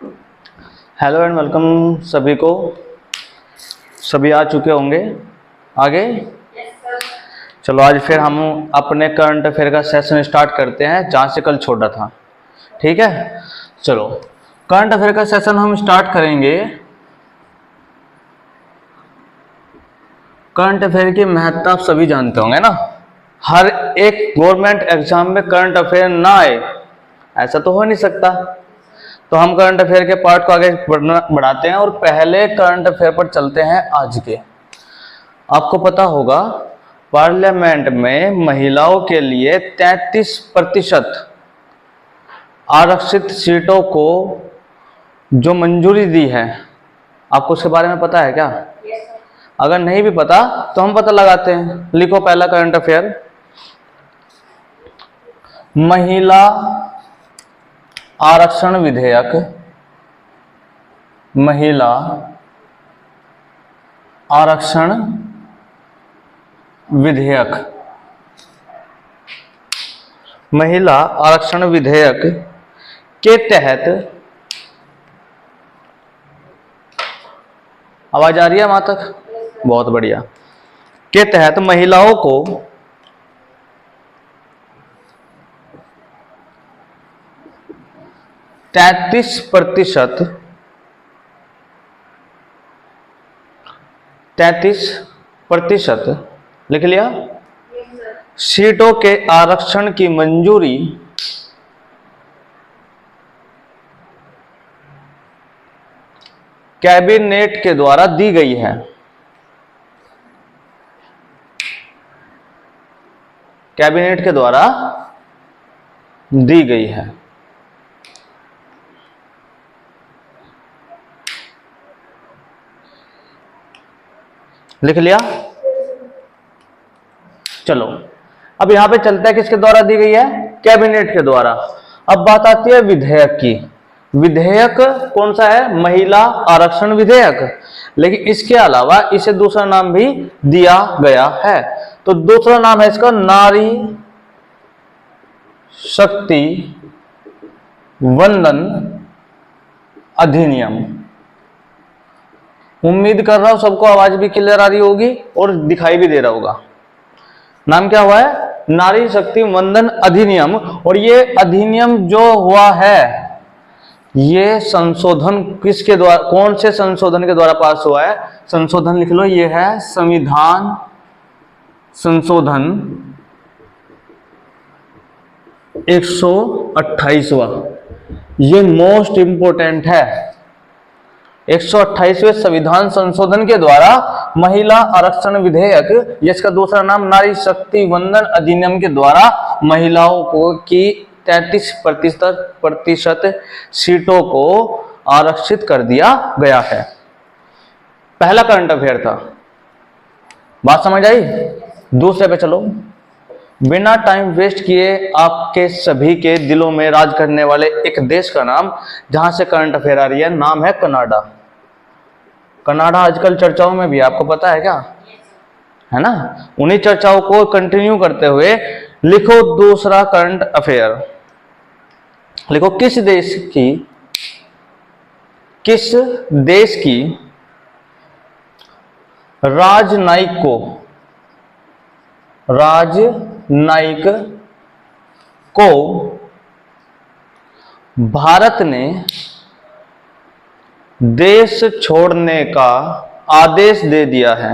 Hello and welcome सभी को। सभी आ चुके होंगे आगे। चलो आज फिर हम अपने करंट अफेयर का सेशन स्टार्ट करते हैं जहाँ से कल छोड़ा था। ठीक है, चलो करंट अफेयर का सेशन हम स्टार्ट करेंगे। करंट अफेयर की महत्ता आप सभी जानते होंगे ना। हर एक गवर्नमेंट एग्जाम में करंट अफेयर ना आए ऐसा तो हो नहीं सकता। तो हम करंट अफेयर के पार्ट को आगे बढ़ाते हैं और पहले करंट अफेयर पर चलते हैं आज के। आपको पता होगा पार्लियामेंट में महिलाओं के लिए 33% आरक्षित सीटों को जो मंजूरी दी है, आपको उसके बारे में पता है क्या? अगर नहीं भी पता तो हम पता लगाते हैं। लिखो पहला करंट अफेयर, महिला आरक्षण विधेयक, महिला आरक्षण विधेयक, महिला आरक्षण विधेयक के तहत, आवाज आ रही है वहां तक? बहुत बढ़िया। के तहत महिलाओं को 33% लिख लिया सीटों के आरक्षण की मंजूरी कैबिनेट के द्वारा दी गई है। कैबिनेट के द्वारा दी गई है। लिख लिया? चलो अब यहां पे चलता है किसके द्वारा दी गई है? कैबिनेट के द्वारा। अब बात आती है विधेयक की। विधेयक कौन सा है? महिला आरक्षण विधेयक। लेकिन इसके अलावा इसे दूसरा नाम भी दिया गया है। तो दूसरा नाम है इसका नारी शक्ति वंदन अधिनियम। उम्मीद कर रहा हूं सबको आवाज भी क्लियर आ रही होगी और दिखाई भी दे रहा होगा। नाम क्या हुआ है? नारी शक्ति वंदन अधिनियम। और ये अधिनियम जो हुआ है, ये संशोधन किसके द्वारा, कौन से संशोधन के द्वारा पास हुआ है? संशोधन लिख लो, ये है संविधान संशोधन 128वां। ये मोस्ट इंपोर्टेंट है। 128वें संविधान संशोधन के द्वारा महिला आरक्षण विधेयक, जिसका दूसरा नाम नारी शक्ति वंदन अधिनियम के द्वारा महिलाओं को की 33% सीटों को आरक्षित कर दिया गया है। पहला करंट अफेयर था। बात समझ आई? दूसरे पे चलो। बिना टाइम वेस्ट किए आपके सभी के दिलों में राज करने वाले एक देश का नाम, जहां से करंट अफेयर आ रही है, नाम है कनाडा। कनाडा आजकल चर्चाओं में भी, आपको पता है क्या? है ना? उन्हीं चर्चाओं को कंटिन्यू करते हुए लिखो दूसरा करंट अफेयर। लिखो किस देश की राजनयिक को भारत ने देश छोड़ने का आदेश दे दिया है।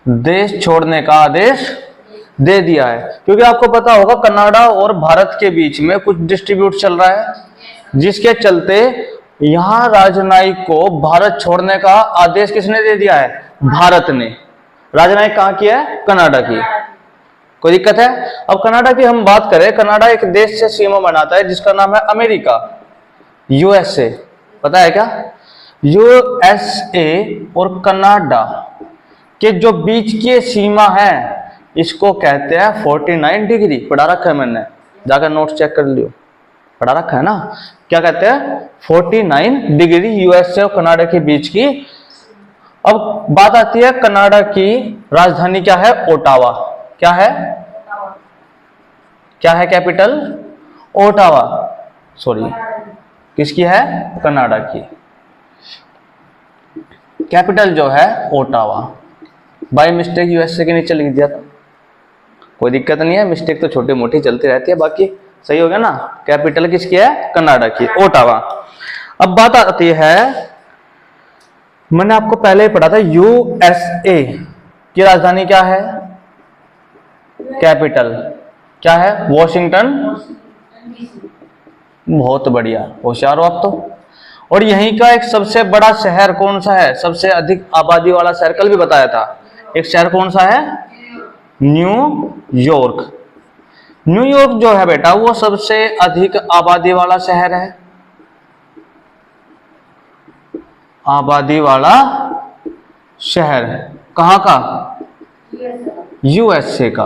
देश छोड़ने का आदेश दे दिया है। क्योंकि आपको पता होगा कनाडा और भारत के बीच में कुछ डिस्ट्रीब्यूट चल रहा है, जिसके चलते यहां राजनयिक को भारत छोड़ने का आदेश किसने दे दिया है? भारत ने। राजनयिक कहां की है? कनाडा की। कोई दिक्कत है? अब कनाडा की हम बात करें, कनाडा एक देश से सीमा बनाता है जिसका नाम है अमेरिका, यूएसए। पता है क्या? यूएसए और कनाडा के जो बीच की सीमा है, इसको कहते हैं 49 डिग्री। पढ़ा रखा है मैंने, जाकर नोट्स चेक कर लियो, पढ़ा रखा है ना। क्या कहते हैं? 49 डिग्री यूएसए और कनाडा के बीच की अब बात आती है कनाडा की राजधानी क्या है? ओटावा। क्या है? क्या है कैपिटल? ओटावा। सॉरी, किसकी है? कनाडा की। कैपिटल जो है ओटावा। बाय मिस्टेक यूएसए के नीचे लिख दिया था, कोई दिक्कत नहीं है, मिस्टेक तो छोटी मोटी चलती रहती है, बाकी सही हो गया ना। कैपिटल किसकी है? कनाडा की, ओटावा। अब बात आती है, मैंने आपको पहले ही पढ़ा था, यूएसए की राजधानी क्या है? कैपिटल क्या है? वॉशिंगटन। बहुत बढ़िया, होशियार हो आप तो। और यहीं का एक सबसे बड़ा शहर कौन सा है? सबसे अधिक आबादी वाला शहर, कल भी बताया था, एक शहर कौन सा है? न्यूयॉर्क। न्यूयॉर्क जो है बेटा वो सबसे अधिक आबादी वाला शहर है, आबादी वाला शहर कहां का? यूएसए का।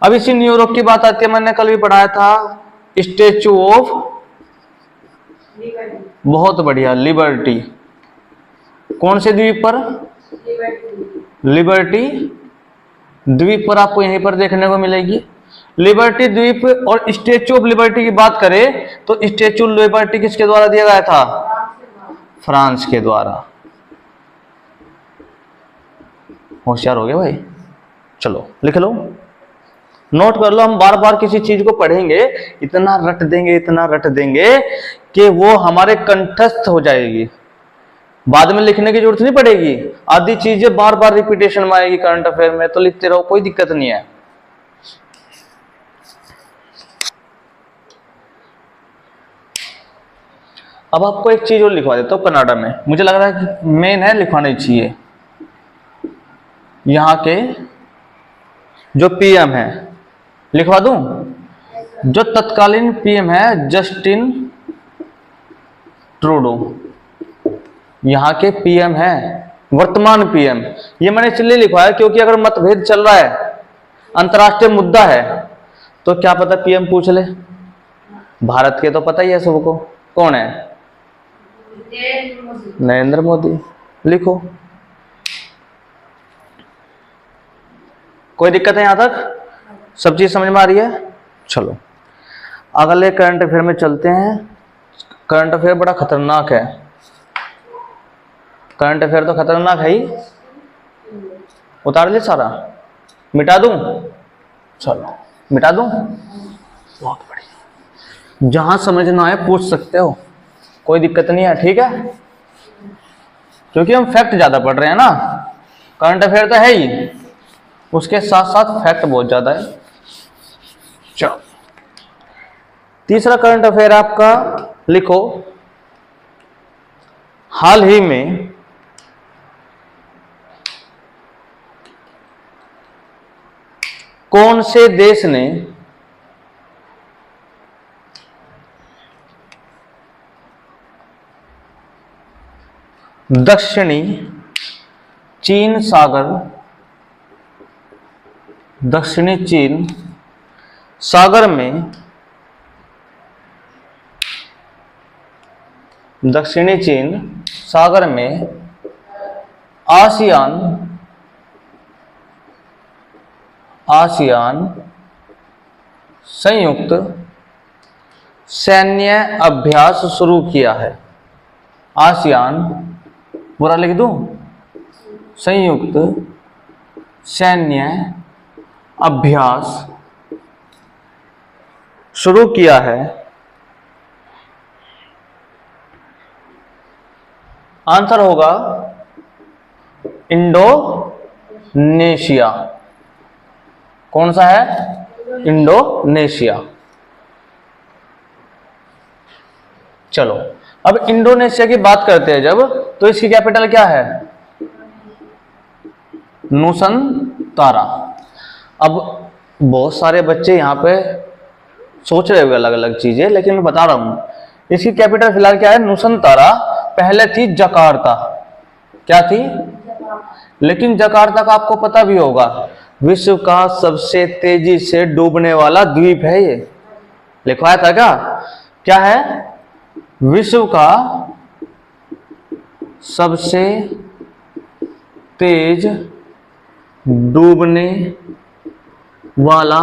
अब इसी न्यूयॉर्क की बात आती है, मैंने कल भी पढ़ाया था, स्टैचू ऑफ, बहुत बढ़िया, लिबर्टी। कौन से द्वीप पर? लिबर्टी द्वीप पर आपको यहीं पर देखने को मिलेगी। लिबर्टी द्वीप। और स्टैचू ऑफ लिबर्टी की बात करें तो स्टैचू ऑफ लिबर्टी किसके द्वारा दिया गया था? फ्रांस के द्वारा। होशियार हो गए भाई, चलो लिख लो, नोट कर लो। हम बार बार किसी चीज को पढ़ेंगे, इतना रट देंगे, इतना रट देंगे कि वो हमारे कंठस्थ हो जाएगी, बाद में लिखने की जरूरत नहीं पड़ेगी। आधी चीजें बार बार रिपीटेशन में आएगी करंट अफेयर में, तो लिखते रहो, कोई दिक्कत नहीं है। अब आपको एक चीज और लिखवा देता हूं कनाडा में, मुझे लग रहा है कि मेन है, लिखवाना ही चाहिए। यहां के जो पीएम है, लिखवा दूं? जो तत्कालीन पीएम है जस्टिन ट्रूडो, यहां के पीएम है, वर्तमान पीएम। ये मैंने इसलिए लिखवाया क्योंकि अगर मतभेद चल रहा है, अंतर्राष्ट्रीय मुद्दा है, तो क्या पता पीएम पूछ ले। भारत के तो पता ही है सबको, कौन है? नरेंद्र मोदी। लिखो, कोई दिक्कत है यहां तक? सब चीज समझ में आ रही है? चलो अगले करंट अफेयर में चलते हैं। करंट अफेयर बड़ा खतरनाक है, करंट अफेयर तो खतरनाक है ही। उतार ले सारा, मिटा दूं? चलो मिटा दूं, बहुत बढ़िया। जहां समझना है पूछ सकते हो, कोई दिक्कत नहीं है, ठीक है? क्योंकि हम फैक्ट ज्यादा पढ़ रहे हैं ना, करंट अफेयर तो है ही, उसके साथ साथ फैक्ट बहुत ज्यादा है। चलो तीसरा करंट अफेयर आपका लिखो, हाल ही में कौन से देश ने दक्षिणी चीन सागर, दक्षिणी चीन सागर में, दक्षिणी चीन सागर में आसियान संयुक्त सैन्य अभ्यास शुरू किया है? आसियान पूरा लिख दूं? संयुक्त सैन्य अभ्यास शुरू किया है। आंसर होगा इंडोनेशिया। कौन सा है? इंडोनेशिया। चलो अब इंडोनेशिया की बात करते हैं जब, तो इसकी कैपिटल क्या है? नुसंतारा। अब बहुत सारे बच्चे यहाँ पे सोच रहे हुए अलग अलग चीजें, लेकिन मैं बता रहा हूं इसकी कैपिटल फिलहाल क्या है? नुसंतारा। पहले थी जकार्ता। क्या थी? लेकिन जकार्ता का आपको पता भी होगा, विश्व का सबसे तेजी से डूबने वाला द्वीप है ये, लिखवाया था क्या? क्या है? विश्व का सबसे तेज डूबने वाला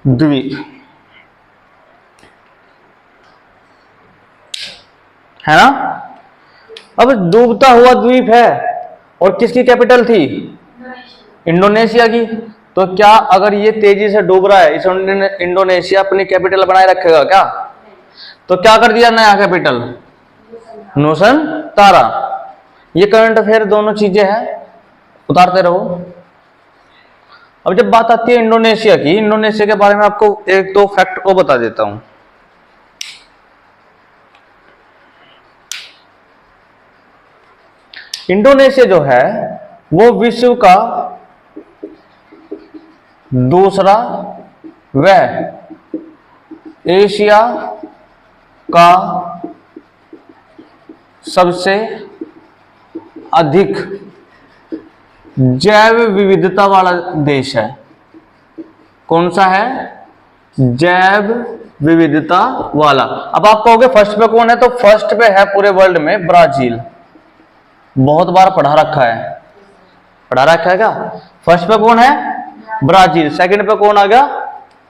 द्वीप है ना। अब डूबता हुआ द्वीप है और किसकी कैपिटल थी? इंडोनेशिया की। तो क्या अगर ये तेजी से डूब रहा है, इस इंडोनेशिया अपनी कैपिटल बनाए रखेगा क्या? तो क्या कर दिया नया कैपिटल? नुसंतारा। ये करंट अफेयर दोनों चीजें हैं, उतारते रहो। अब जब बात आती है इंडोनेशिया की, इंडोनेशिया के बारे में आपको एक दो फैक्ट को बता देता हूं। इंडोनेशिया जो है वो विश्व का दूसरा व एशिया का सबसे अधिक जैव विविधता वाला देश है। कौन सा है? जैव विविधता वाला। अब आप कहोगे फर्स्ट पे कौन है, तो फर्स्ट पे है पूरे वर्ल्ड में ब्राजील। बहुत बार पढ़ा रखा है, पढ़ा रखा है क्या? फर्स्ट पे कौन है? ब्राजील। सेकंड पे कौन आ गया?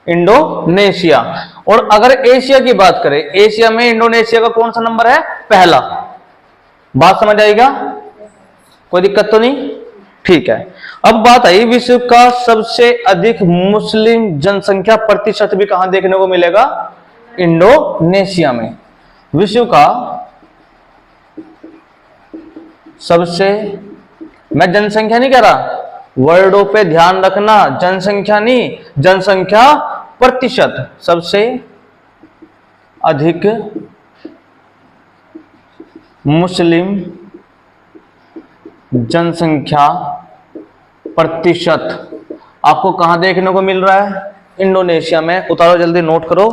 इंडोनेशिया। और अगर एशिया की बात करें, एशिया में इंडोनेशिया का कौन सा नंबर है? पहला। बात समझ आएगा? कोई दिक्कत तो नहीं? ठीक है। अब बात आई विश्व का सबसे अधिक मुस्लिम जनसंख्या प्रतिशत भी कहां देखने को मिलेगा? इंडोनेशिया में। विश्व का सबसे, मैं जनसंख्या नहीं कह रहा, वर्डों पे ध्यान रखना, जनसंख्या नहीं, जनसंख्या प्रतिशत, सबसे अधिक मुस्लिम जनसंख्या प्रतिशत आपको कहां देखने को मिल रहा है? इंडोनेशिया में। उतारो जल्दी, नोट करो।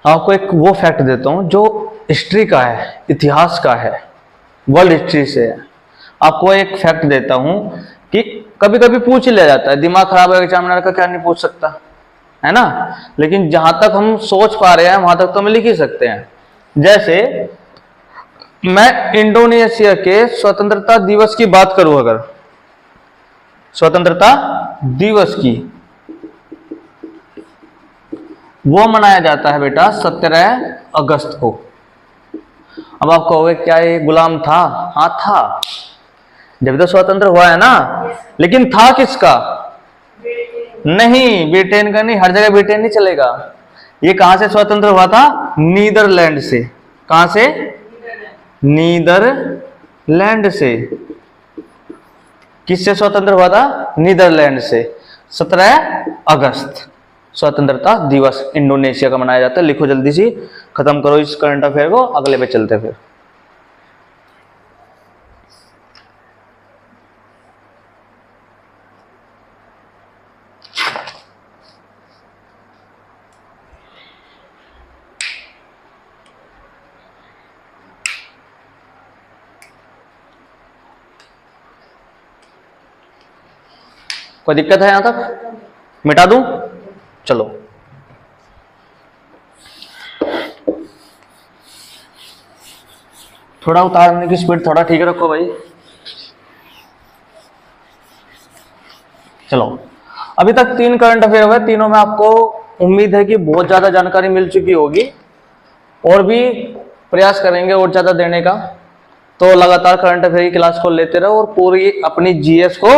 आपको एक वो फैक्ट देता हूं जो हिस्ट्री का है, इतिहास का है, वर्ल्ड हिस्ट्री से है। आपको एक फैक्ट देता हूं कि कभी कभी पूछ लिया जाता है, दिमाग खराब है एग्जामिनर का, क्या नहीं पूछ सकता है ना। लेकिन जहां तक हम सोच पा रहे हैं वहां तक तो हम लिख ही सकते हैं। जैसे मैं इंडोनेशिया के स्वतंत्रता दिवस की बात करूं, अगर स्वतंत्रता दिवस की, वो मनाया जाता है बेटा 17 अगस्त को। अब आप कहोगे क्या ये गुलाम था? हाँ था, जब तो स्वतंत्र हुआ है ना। लेकिन था किसका? नहीं, ब्रिटेन का नहीं, हर जगह ब्रिटेन नहीं चलेगा। ये कहां से स्वतंत्र हुआ था? नीदरलैंड से। कहां से? नीदरलैंड से। किससे स्वतंत्र हुआ था? नीदरलैंड से। 17 अगस्त स्वतंत्रता दिवस इंडोनेशिया का मनाया जाता है। लिखो जल्दी सी, खत्म करो इस करंट अफेयर को, अगले पे चलते फिर। कोई दिक्कत है यहां तक? मिटा दूं? चलो, थोड़ा उतारने की स्पीड थोड़ा ठीक रखो भाई। चलो, अभी तक 3 करंट अफेयर हुए, तीनों में आपको उम्मीद है कि बहुत ज्यादा जानकारी मिल चुकी होगी, और भी प्रयास करेंगे और ज्यादा देने का। तो लगातार करंट अफेयर की क्लास को लेते रहो और पूरी अपनी जीएस को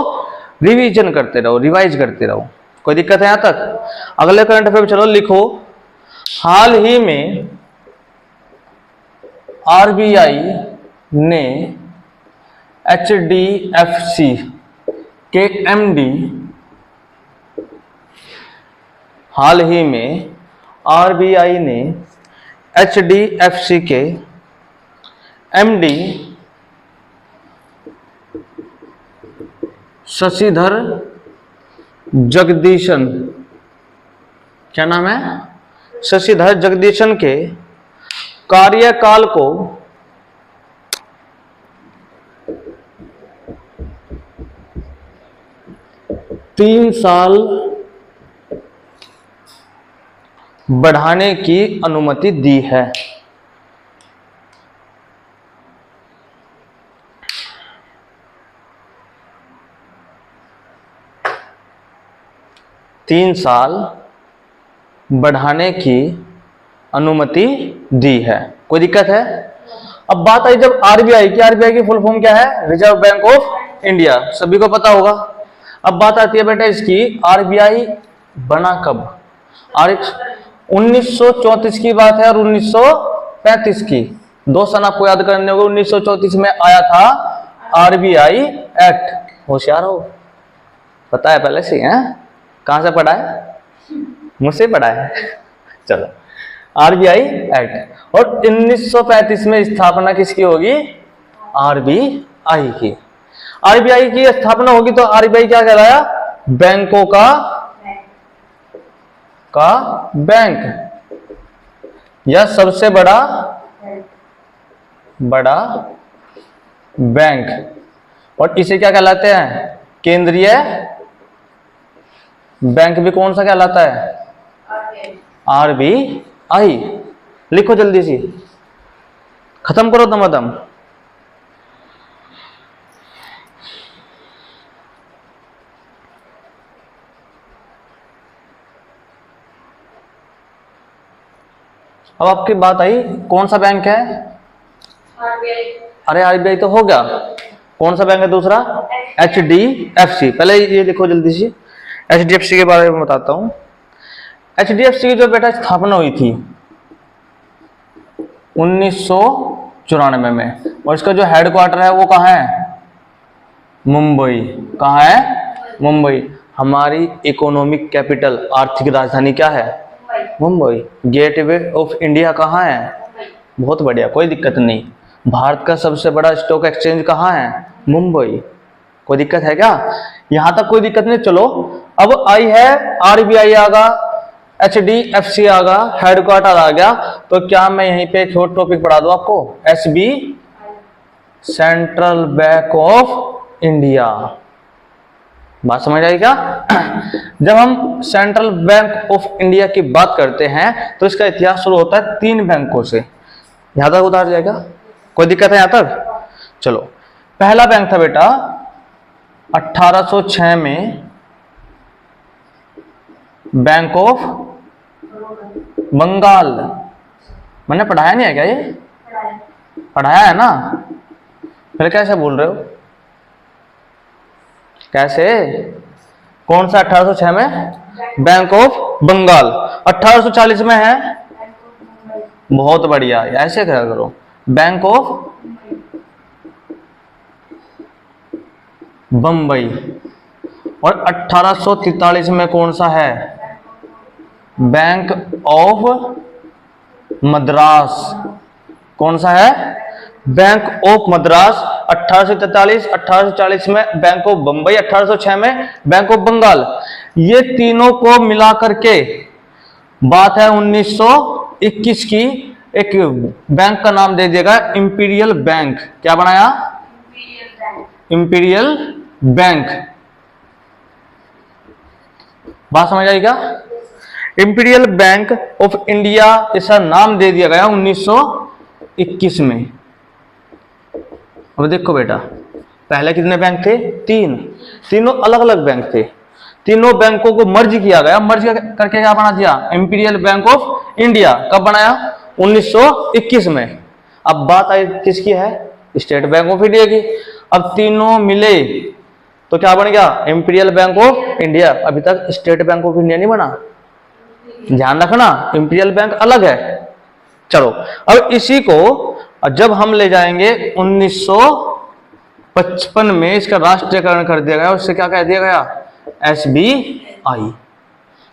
रिवीजन करते रहो, रिवाइज करते रहो। कोई दिक्कत है यहां तक? अगले करंट अफेयर चलो, लिखो हाल ही में आरबीआई ने एचडीएफसी के एमडी, हाल ही में आरबीआई ने एचडीएफसी के एमडी शशिधर जगदीशन, क्या नाम है? शशिधर जगदीशन के कार्यकाल को 3 साल बढ़ाने की अनुमति दी है। तीन साल बढ़ाने की अनुमति दी है। कोई दिक्कत है? अब बात आई जब आरबीआई की, आरबीआई की फुल फॉर्म क्या है? रिजर्व बैंक ऑफ इंडिया, सभी को पता होगा। अब बात आती है बेटा इसकी, आरबीआई बना कब? 1934 की बात है और 1935 की, दो सन आपको याद करने होंगे। 1934 में आया था आरबीआई एक्ट। होशियार हो, पता है पहले से, हैं? कहां से पढ़ा है? मुझसे पढ़ा है। चलो, आरबीआई एक्ट। और 1935 में स्थापना किसकी होगी? आरबीआई की। आरबीआई की स्थापना होगी तो आरबीआई क्या कहलाया? बैंकों का बैंक, या सबसे बड़ा बैंक। और इसे क्या कहलाते हैं? केंद्रीय बैंक भी कौन सा कहलाता है? आरबीआई। लिखो जल्दी सी, खत्म करो दमादम। अब आपकी बात आई, कौन सा बैंक है? आरबीआई। अरे आरबीआई तो हो गया, कौन सा बैंक है दूसरा? एचडीएफसी। पहले ये देखो जल्दी सी, एचडीएफसी के बारे में बताता हूं। एचडीएफसी की जो बेटा स्थापना हुई थी 1994 में, और इसका जो हेडक्वार्टर है वो कहाँ है? मुंबई। कहाँ है? मुंबई। हमारी इकोनॉमिक कैपिटल, आर्थिक राजधानी क्या है? मुंबई। गेटवे ऑफ इंडिया कहाँ है? बहुत बढ़िया, कोई दिक्कत नहीं। भारत का सबसे बड़ा स्टॉक एक्सचेंज कहाँ है? मुंबई। कोई दिक्कत है क्या? यहां तक कोई दिक्कत नहीं। चलो, अब आई है आरबीआई आगा, एचडीएफसी आगा, हेडक्वार्टर आ गया, तो क्या मैं यहीं पे एक छोटा टॉपिक पढ़ा दूं आपको? SB, central bank of India. बात समझ आई क्या? जब हम सेंट्रल बैंक ऑफ इंडिया की बात करते हैं तो इसका इतिहास शुरू होता है 3 बैंकों से। यहां तक उतार जाएगा? कोई दिक्कत है यहां तक? चलो, पहला बैंक था बेटा 1806 में बैंक ऑफ बंगाल। मैंने पढ़ाया नहीं है क्या? ये पढ़ाया है ना? फिर कैसे बोल रहे हो? कैसे? कौन सा 1806 में? Bank of Bengal. 1840 में है? बहुत बढ़िया, ऐसे क्या करो, बैंक ऑफ बंबई। और 1843 में कौन सा है? Bank of Madras. कौन सा है? Bank of Madras. 1843, 1840 में बैंक ऑफ बंबई, 1806 में बैंक ऑफ बंगाल। ये तीनों को मिलाकर के बात है 1921 की। एक बैंक का नाम दे देगा इंपीरियल बैंक। क्या बनाया? Imperial bank. बात समझ आई क्या? इंपीरियल बैंक ऑफ इंडिया ऐसा नाम दे दिया गया 1921 में। अब देखो बेटा, पहले कितने बैंक थे? 3। तीनों अलग अलग बैंक थे। तीनों बैंकों को मर्ज किया गया। मर्ज करके क्या बना दिया? Imperial bank of India. कब बनाया? 1921 में। अब बात आई किसकी है? स्टेट बैंक ऑफ इंडिया की। अब तीनों मिले तो क्या बन गया? Imperial bank of India. अभी तक स्टेट बैंक ऑफ इंडिया नहीं बना, ध्यान रखना, इंपीरियल बैंक अलग है। चलो, अब इसी को जब हम ले जाएंगे 1955 में इसका राष्ट्रीयकरण कर दिया गया। उससे क्या कह दिया गया? एसबीआई।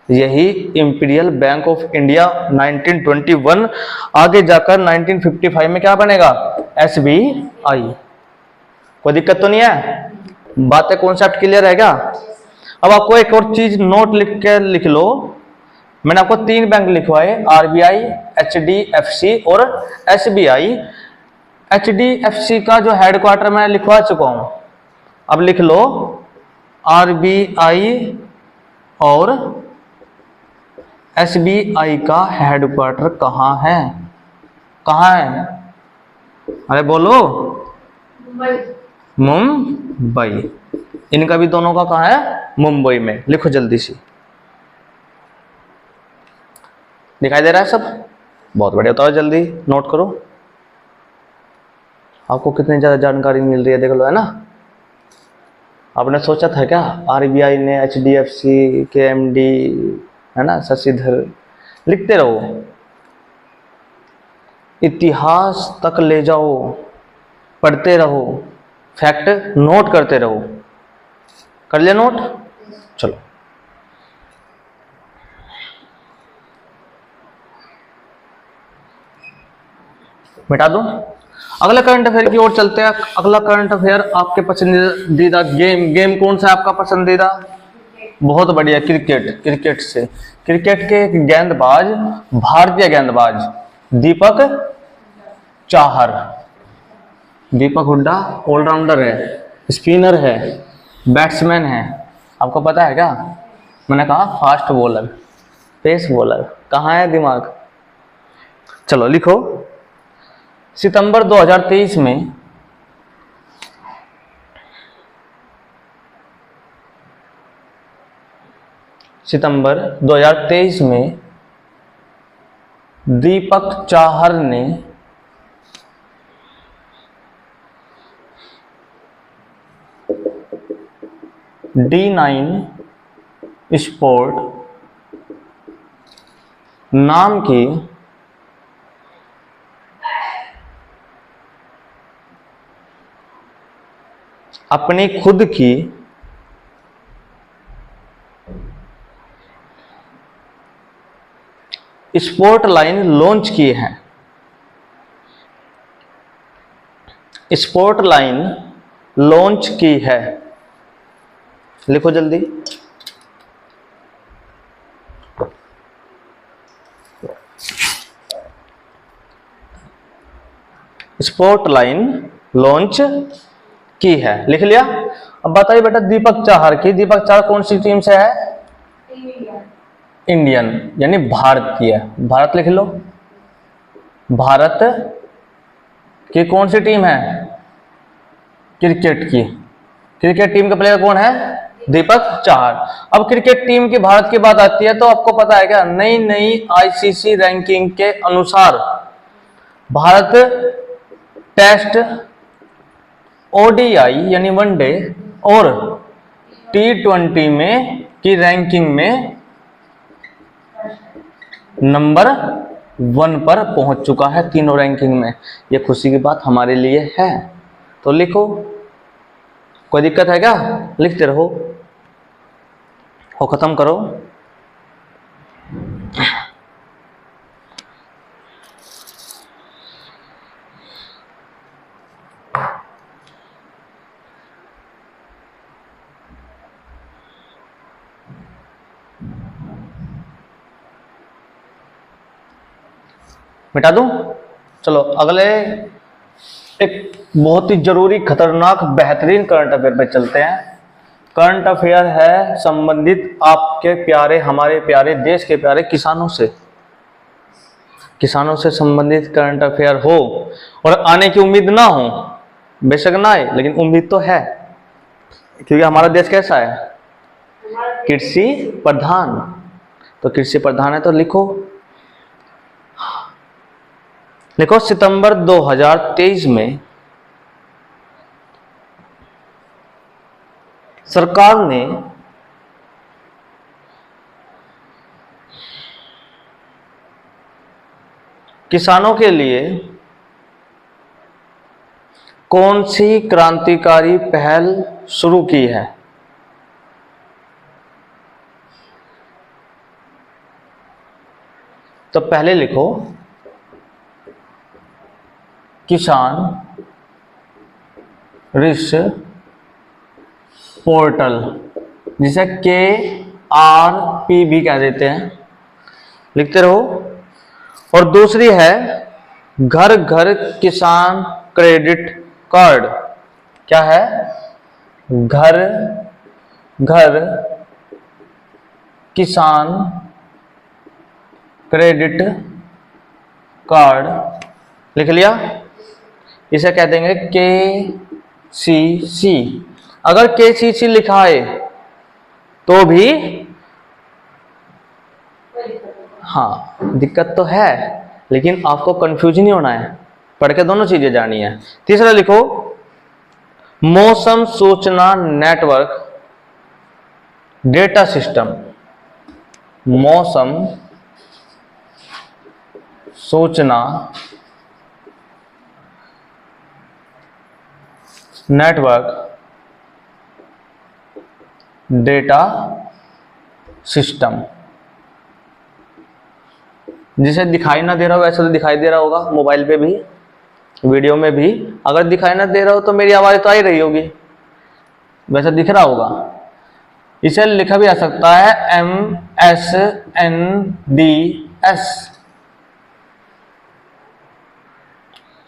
यही इंपीरियल बैंक ऑफ इंडिया 1921। आगे जाकर 1955 में क्या बनेगा? एसबीआई। कोई दिक्कत तो नहीं है? बातें कॉन्सेप्ट क्लियर है क्या? अब आपको एक और चीज नोट लिख लो। मैंने आपको 3 बैंक लिखवाए, आरबीआई, एचडीएफसी और एसबीआई। एचडीएफसी का जो हेडक्वार्टर मैं लिखवा चुका हूं, अब लिख लो आरबीआई और एसबीआई का हेडक्वार्टर कहाँ है? कहाँ है? अरे बोलो। मुंबई। इनका भी दोनों का कहाँ है? मुंबई में। लिखो जल्दी से। दिखाई दे रहा है सब? बहुत बढ़िया। तो जल्दी नोट करो। आपको कितनी ज्यादा जानकारी मिल रही है देख लो, है ना। आपने सोचा था क्या आरबीआई ने एचडीएफसी के एमडी, है ना, शशिधर? लिखते रहो, इतिहास तक ले जाओ, पढ़ते रहो, फैक्ट नोट करते रहो। कर लिया नोट? चलो मिटा दो। अगला करंट अफेयर की ओर चलते हैं। अगला करंट अफेयर आपके पसंदीदा गेम कौन सा है आपका पसंदीदा? बहुत बढ़िया, क्रिकेट। क्रिकेट से क्रिकेट के एक गेंदबाज, भारतीय गेंदबाज दीपक चाहर। दीपक हुड्डा ऑलराउंडर है, स्पिनर है, बैट्समैन है। आपको पता है क्या? मैंने कहा फास्ट बॉलर, पेस बॉलर। कहाँ है दिमाग? चलो लिखो। सितंबर 2023 में सितंबर 2023 में दीपक चाहर ने D9 स्पोर्ट नाम की अपनी खुद की स्पोर्ट लाइन लॉन्च की है। स्पोर्ट लाइन लॉन्च की है। लिखो जल्दी। स्पोर्ट लाइन लॉन्च की है, लिख लिया। अब बताइए बेटा, दीपक चाहर की, दीपक चाहर कौन सी टीम से है? इंडियन, यानी भारतीय। भारत लिख लो। भारत की कौन सी टीम है? क्रिकेट की। क्रिकेट टीम का प्लेयर कौन है? दीपक चाहर। अब क्रिकेट टीम की भारत की बात आती है तो आपको पता है क्या, नई नई आईसीसी रैंकिंग के अनुसार भारत टेस्ट, ओडीआई यानी वनडे और T20 में की रैंकिंग में नंबर 1 पर पहुंच चुका है, तीनों रैंकिंग में। यह खुशी की बात हमारे लिए है। तो लिखो। कोई दिक्कत है क्या? लिखते रहो, हो खत्म करो। मिटा दूं? चलो अगले एक बहुत ही जरूरी, खतरनाक, बेहतरीन करंट अफेयर पे चलते हैं। करंट अफेयर है संबंधित आपके प्यारे, हमारे प्यारे देश के प्यारे किसानों से। किसानों से संबंधित करंट अफेयर हो और आने की उम्मीद ना हो, बेशक ना आए, लेकिन उम्मीद तो है, क्योंकि हमारा देश कैसा है? कृषि प्रधान। तो कृषि प्रधान है, तो लिखो। लिखो, सितंबर 2023 में सरकार ने किसानों के लिए कौन सी क्रांतिकारी पहल शुरू की है? तो पहले लिखो, किसान रिस पोर्टल, जिसे KRP भी कह देते हैं। लिखते रहो। और दूसरी है घर घर किसान क्रेडिट कार्ड। क्या है? घर घर किसान क्रेडिट कार्ड लिख लिया, इसे कह देंगे KCC। अगर KCC लिखा है तो भी हाँ दिक्कत तो है, लेकिन आपको कंफ्यूज नहीं होना है, पढ़ के दोनों चीजें जानी है। तीसरा लिखो मौसम सूचना नेटवर्क डेटा सिस्टम। मौसम सूचना नेटवर्क डेटा सिस्टम। जिसे दिखाई ना दे रहा हो वैसे तो दिखाई दे रहा होगा मोबाइल पे भी, वीडियो में भी। अगर दिखाई ना दे रहा हो तो मेरी आवाज तो आ ही रही होगी, वैसे दिख रहा होगा। इसे लिखा भी आ सकता है MSNDS,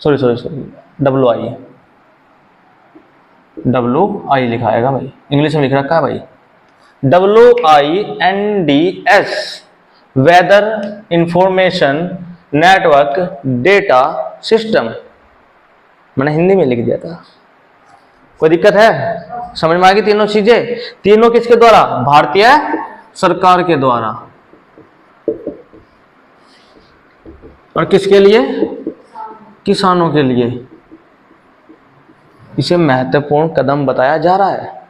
सॉरी WI लिखा आएगा भाई, इंग्लिश में लिख रखा है भाई WINDS, weather information network data system. मैंने हिंदी में लिख दिया था, कोई दिक्कत है? समझ में आ गई तीनों चीजें? तीनों किसके द्वारा? भारतीय सरकार के द्वारा। और किसके लिए? किसानों के लिए। इसे महत्वपूर्ण कदम बताया जा रहा है।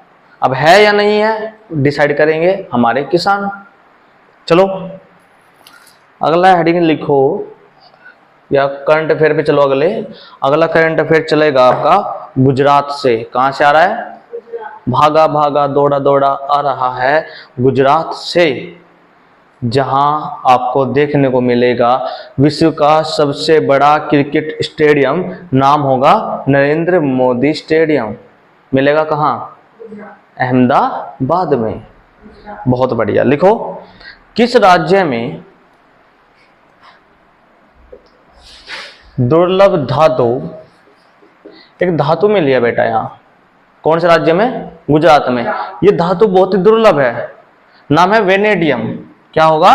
अब है या नहीं है डिसाइड करेंगे हमारे किसान। चलो अगला हेडिंग लिखो, या करंट अफेयर पे चलो। अगला करंट अफेयर चलेगा आपका गुजरात से। कहां से आ रहा है? भागा भागा दौड़ा दौड़ा आ रहा है गुजरात से, जहां आपको देखने को मिलेगा विश्व का सबसे बड़ा क्रिकेट स्टेडियम। नाम होगा नरेंद्र मोदी स्टेडियम। मिलेगा कहां? अहमदाबाद में। बहुत बढ़िया। लिखो किस राज्य में दुर्लभ धातु, एक धातु में लिया बेटा यहां, कौन से राज्य में? गुजरात में। यह धातु बहुत ही दुर्लभ है, नाम है वेनेडियम। क्या होगा?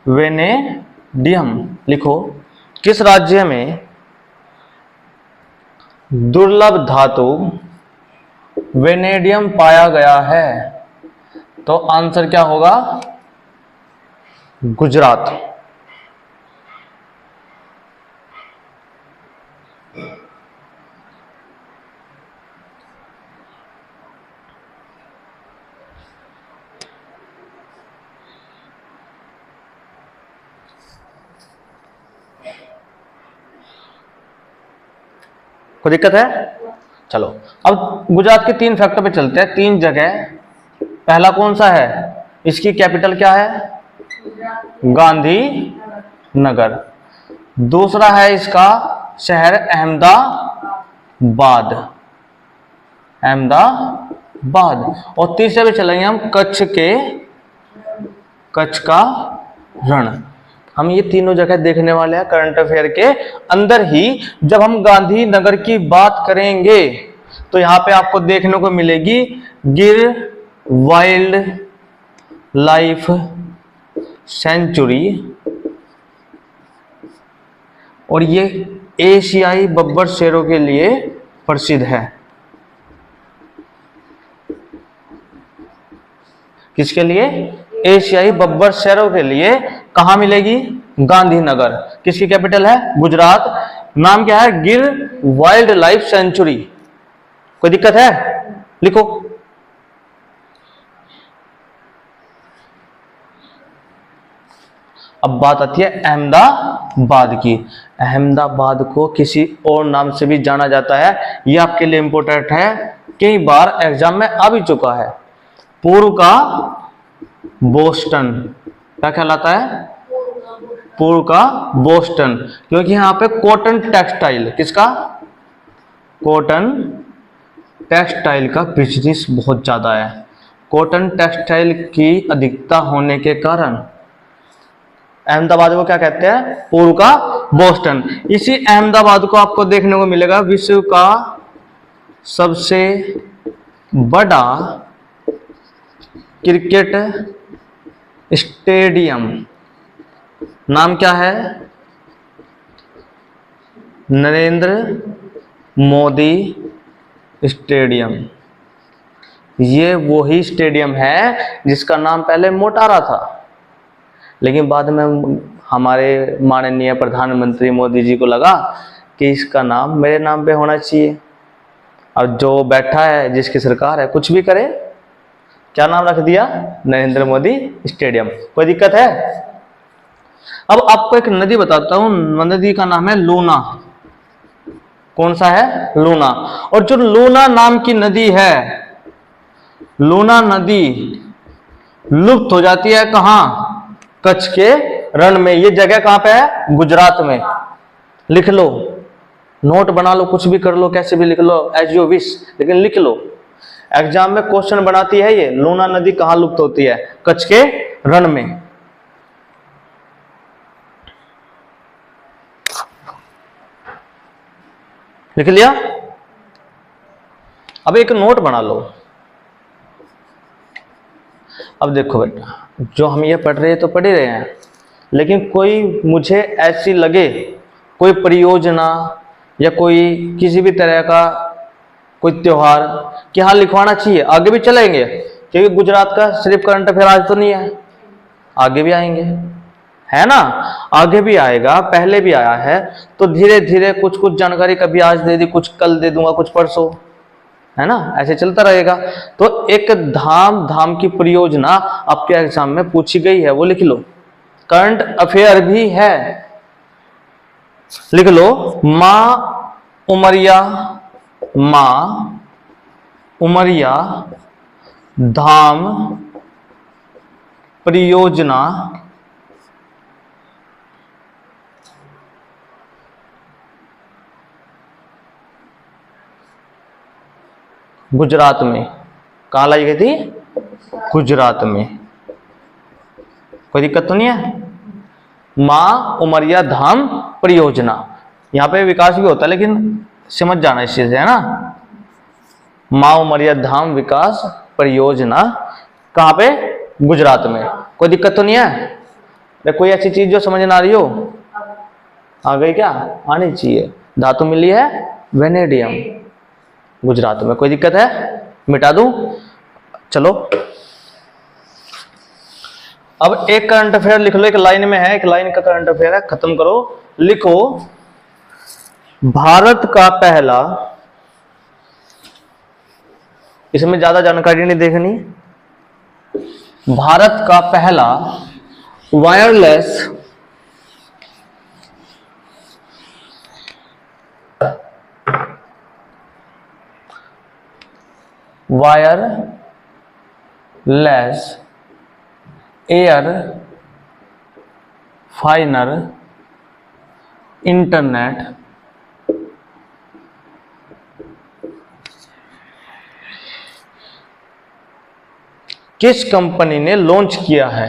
वेनेडियम। लिखो किस राज्य में दुर्लभ धातु वेनेडियम पाया गया है? तो आंसर क्या होगा? गुजरात। कोई दिक्कत है? चलो अब गुजरात के 3 फैक्टर पे चलते हैं, 3 जगह। पहला कौन सा है? इसकी कैपिटल क्या है? गांधी नगर। दूसरा है इसका शहर अहमदाबाद, अहमदाबाद। और तीसरे पे चलेंगे हम कच्छ का रण। हम ये तीनों जगह देखने वाले हैं करंट अफेयर के अंदर ही। जब हम गांधीनगर की बात करेंगे तो यहां पे आपको देखने को मिलेगी गिर वाइल्ड लाइफ सेंचुरी, और ये एशियाई बब्बर शेरों के लिए प्रसिद्ध है। किसके लिए? एशियाई बब्बर शेरों के लिए। कहां मिलेगी? गांधीनगर। किसकी कैपिटल है? गुजरात। नाम क्या है? गिर वाइल्ड लाइफ सेंचुरी। कोई दिक्कत है? लिखो। अब बात आती है अहमदाबाद की। अहमदाबाद को किसी और नाम से भी जाना जाता है, यह आपके लिए इंपॉर्टेंट है, कई बार एग्जाम में आ भी चुका है। पूर्व का बोस्टन। क्या कहलाता है? पूर्व का बोस्टन, क्योंकि यहां पे कॉटन टेक्सटाइल, किसका? कॉटन टेक्सटाइल का बिजनेस बहुत ज्यादा है। कॉटन टेक्सटाइल की अधिकता होने के कारण अहमदाबाद को क्या कहते हैं? पूर्व का बोस्टन। इसी अहमदाबाद को आपको देखने को मिलेगा विश्व का सबसे बड़ा क्रिकेट स्टेडियम। नाम क्या है? नरेंद्र मोदी स्टेडियम। ये वही स्टेडियम है जिसका नाम पहले मोटारा था, लेकिन बाद में हमारे माननीय प्रधानमंत्री मोदी जी को लगा कि इसका नाम मेरे नाम पे होना चाहिए। अब जो बैठा है, जिसकी सरकार है, कुछ भी करे, क्या नाम रख दिया? नरेंद्र मोदी स्टेडियम। कोई दिक्कत है? अब आपको एक नदी बताता हूं, नदी का नाम है लूना। कौन सा है? लूना। और जो लूना नाम की नदी है, लूना नदी लुप्त हो जाती है कहां? कच्छ के रण में। ये जगह कहां पे है? गुजरात में। लिख लो, नोट बना लो, कुछ भी कर लो, कैसे भी लिख लो, एज यू विश, लेकिन लिख लो। एग्जाम में क्वेश्चन बनाती है ये, लूना नदी कहां लुप्त होती है? कच्छ के रण में। लिख लिया? अब एक नोट बना लो। अब देखो बेटा, जो हम ये पढ़ रहे हैं तो पढ़ ही रहे हैं, लेकिन कोई मुझे ऐसी लगे, कोई परियोजना या कोई किसी भी तरह का कोई त्योहार कि हाँ लिखवाना चाहिए, आगे भी चलेंगे, क्योंकि गुजरात का सिर्फ करंट अफेयर आज तो नहीं है, आगे भी आएंगे, है ना? आगे भी आएगा, पहले भी आया है, तो धीरे धीरे कुछ कुछ जानकारी कभी आज दे दी, कुछ कल दे दूंगा, कुछ परसों, है ना? ऐसे चलता रहेगा। तो एक धाम की परियोजना आपके एग्जाम में पूछी गई है, वो लिख लो। करंट अफेयर भी है, लिख लो। मां उमरिया धाम परियोजना गुजरात में। कहां लाई गई थी? गुजरात में। कोई दिक्कत तो नहीं है? मां उमरिया धाम परियोजना। यहां पे विकास भी होता है, लेकिन समझ जाना इस चीज से, है ना? मां उमरिया धाम विकास परियोजना कहां पे? गुजरात में। कोई दिक्कत तो नहीं है? कोई ऐसी चीज जो समझ ना आ रही हो? आ गई क्या? आनी चाहिए। धातु मिली है वेनेडियम, गुजरात में। कोई दिक्कत है? मिटा दूं? चलो, अब एक करंट अफेयर लिख लो, एक लाइन में है, एक लाइन का करंट अफेयर है, खत्म करो। लिखो, भारत का पहला, इसमें ज्यादा जानकारी नहीं देखनी, भारत का पहला वायरलेस एयर फाइनर इंटरनेट किस कंपनी ने लॉन्च किया है?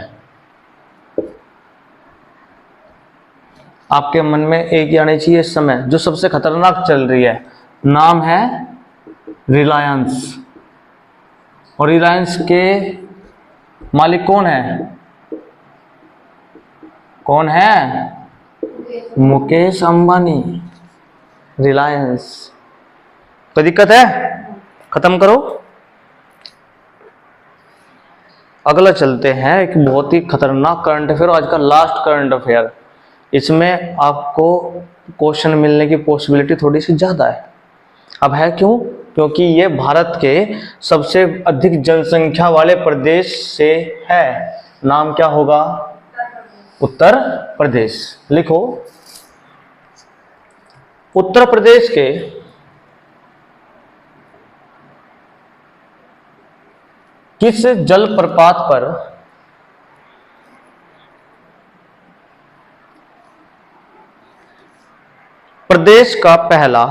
आपके मन में एक ही आनी चाहिए इस समय, जो सबसे खतरनाक चल रही है, नाम है रिलायंस। और रिलायंस के मालिक कौन है? कौन है? मुकेश अंबानी। रिलायंस। कोई दिक्कत है? खत्म करो। अगला चलते हैं, एक बहुत ही खतरनाक करंट अफेयर, आज का लास्ट करंट अफेयर। इसमें आपको क्वेश्चन मिलने की पॉसिबिलिटी थोड़ी सी ज्यादा है। अब है क्यों? क्योंकि ये भारत के सबसे अधिक जनसंख्या वाले प्रदेश से है। नाम क्या होगा? उत्तर प्रदेश। लिखो, उत्तर प्रदेश के किस जलप्रपात पर प्रदेश का पहला,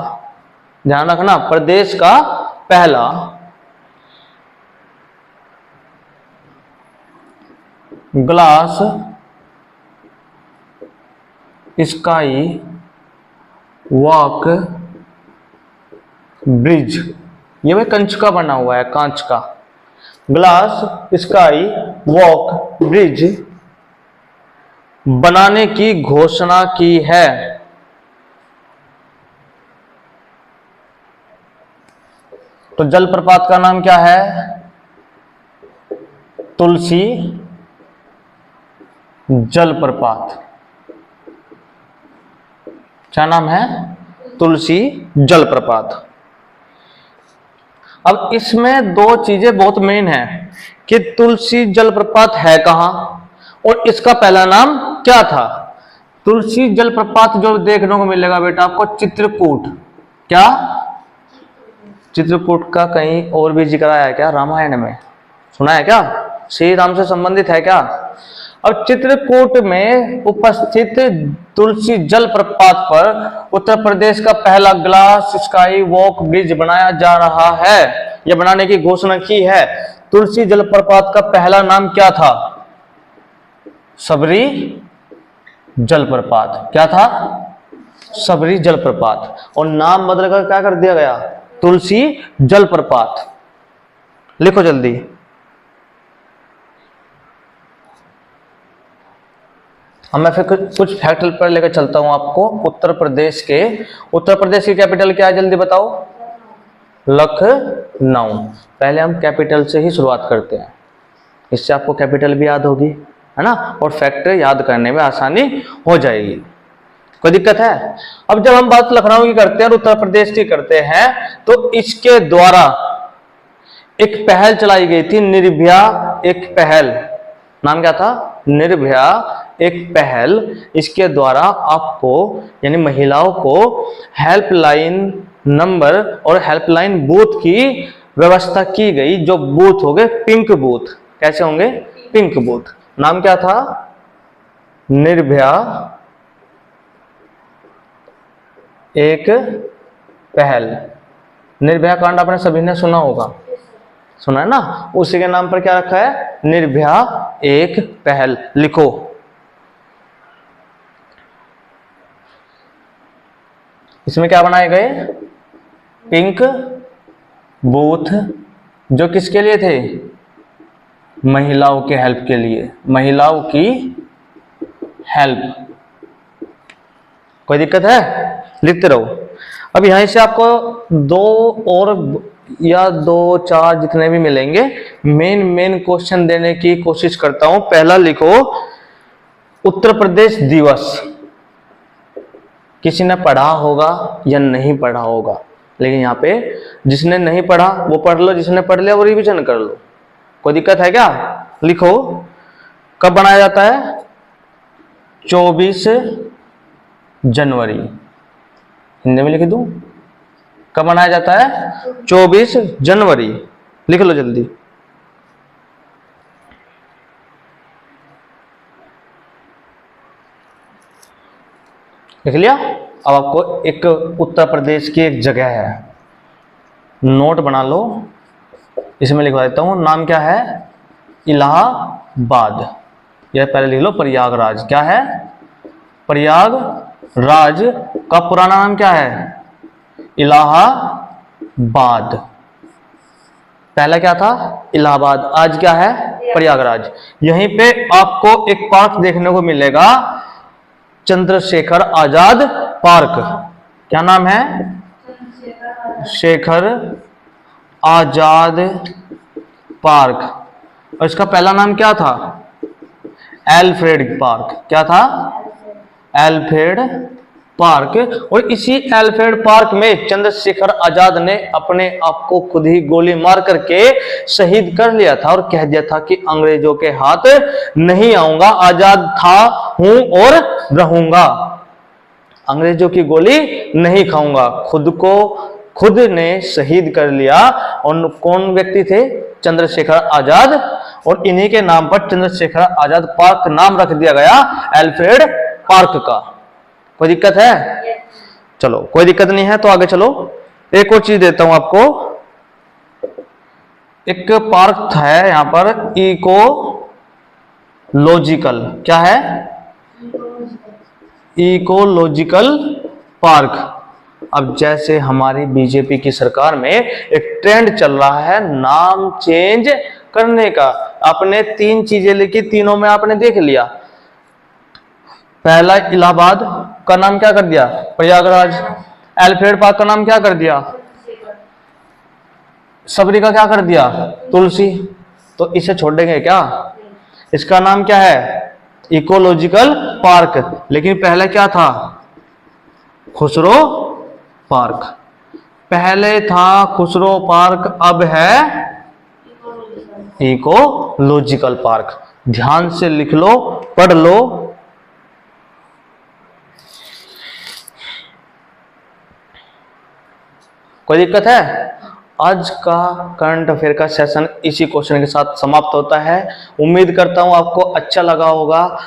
ध्यान रखना, प्रदेश का पहला ग्लास स्काई वॉक ब्रिज, ये भाई कंच का बना हुआ है, कांच का, ग्लास स्काई वॉक ब्रिज बनाने की घोषणा की है? तो जलप्रपात का नाम क्या है? तुलसी जलप्रपात। क्या नाम है? तुलसी जलप्रपात। अब इसमें दो चीजें बहुत मेन है कि तुलसी जलप्रपात है कहां और इसका पहला नाम क्या था। तुलसी जलप्रपात जो देखने को मिलेगा बेटा आपको चित्रकूट। क्या? चित्रकूट का कहीं और भी जिक्र आया है क्या रामायण में? सुना है क्या? श्री राम से संबंधित है क्या? अब चित्रकूट में उपस्थित तुलसी जलप्रपात पर उत्तर प्रदेश का पहला ग्लास स्काई वॉक ब्रिज बनाया जा रहा है। यह बनाने की घोषणा की है। तुलसी जलप्रपात का पहला नाम क्या था? सबरी जलप्रपात। क्या था? सबरी जलप्रपात। और नाम बदलकर क्या कर दिया गया? तुलसी जलप्रपात। लिखो जल्दी। अब मैं फिर कुछ फैक्ट पर लेकर चलता हूं आपको उत्तर प्रदेश के। उत्तर प्रदेश की कैपिटल क्या है जल्दी बताओ? लखनऊ। पहले हम कैपिटल से ही शुरुआत करते हैं, इससे आपको कैपिटल भी याद होगी, है ना, और फैक्ट याद करने में आसानी हो जाएगी। कोई दिक्कत है? अब जब हम बात लखनऊ की करते हैं और उत्तर प्रदेश की करते हैं तो इसके द्वारा एक पहल चलाई गई थी, निर्भया एक पहल। नाम क्या था? निर्भया एक पहल। इसके द्वारा आपको यानी महिलाओं को हेल्पलाइन नंबर और हेल्पलाइन बूथ की व्यवस्था की गई, जो बूथ हो गए पिंक बूथ। कैसे होंगे? Pink booth. नाम क्या था? निर्भया एक पहल। निर्भया कांड आपने सभी ने सुना होगा, सुना है ना? उसी के नाम पर क्या रखा है? निर्भया एक पहल। लिखो। इसमें क्या बनाए गए? पिंक बूथ, जो किसके लिए थे? महिलाओं के हेल्प के लिए, महिलाओं की हेल्प। कोई दिक्कत है? लिखते रहो। अब यहां से आपको दो और या दो चार जितने भी मिलेंगे मेन क्वेश्चन देने की कोशिश करता हूं। पहला लिखो उत्तर प्रदेश दिवस। किसी ने पढ़ा होगा या नहीं पढ़ा होगा, लेकिन यहाँ पे जिसने नहीं पढ़ा वो पढ़ लो, जिसने पढ़ लिया वो रिवीजन कर लो। कोई दिक्कत है क्या? लिखो। कब बनाया जाता है? 24 जनवरी। हिंदी में लिख दूं? कब मनाया जाता है? 24 जनवरी। लिख लो जल्दी। लिख लिया? अब आपको एक उत्तर प्रदेश की एक जगह है, नोट बना लो, इसमें लिखवा देता हूं। नाम क्या है? इलाहाबाद। यह पहले लिख लो प्रयागराज। क्या है? प्रयागराज का पुराना नाम क्या है? इलाहाबाद। पहला क्या था? इलाहाबाद। आज क्या है? प्रयागराज। यहीं पे आपको एक पार्क देखने को मिलेगा, चंद्रशेखर आजाद पार्क। क्या नाम है? शेखर आजाद पार्क। और इसका पहला नाम क्या था? Alfred park. क्या था? Alfred park. और इसी एल्फ्रेड पार्क में चंद्रशेखर आजाद ने अपने आप को खुद ही गोली मार करके शहीद कर लिया था और कह दिया था कि अंग्रेजों के हाथ नहीं आऊंगा, आजाद था, हूं और रहूंगा, अंग्रेजों की गोली नहीं खाऊंगा। खुद को खुद ने शहीद कर लिया। और कौन व्यक्ति थे? चंद्रशेखर आजाद। और इन्हीं के नाम पर चंद्रशेखर आजाद पार्क नाम रख दिया गया एल्फ्रेड पार्क का। कोई दिक्कत है? चलो कोई दिक्कत नहीं है तो आगे चलो। एक और चीज देता हूं आपको। एक पार्क है यहां पर, इकोलॉजिकल। क्या है? Ecological park. अब जैसे हमारी बीजेपी की सरकार में एक ट्रेंड चल रहा है नाम चेंज करने का। आपने 3 चीजें लिखी, तीनों में आपने देख लिया। पहला इलाहाबाद का नाम क्या कर दिया? प्रयागराज। एल्फ्रेड पार्क का नाम क्या कर दिया? सबरी का क्या कर दिया? तुलसी। तो इसे छोड़ देंगे क्या? इसका नाम क्या है? Ecological park. लेकिन पहले क्या था? खुसरो पार्क। पहले था खुसरो पार्क, अब है इकोलॉजिकल पार्क। ध्यान से लिख लो, पढ़ लो। कोई दिक्कत है? आज का करंट अफेयर का सेशन इसी क्वेश्चन के साथ समाप्त होता है। उम्मीद करता हूं आपको अच्छा लगा होगा।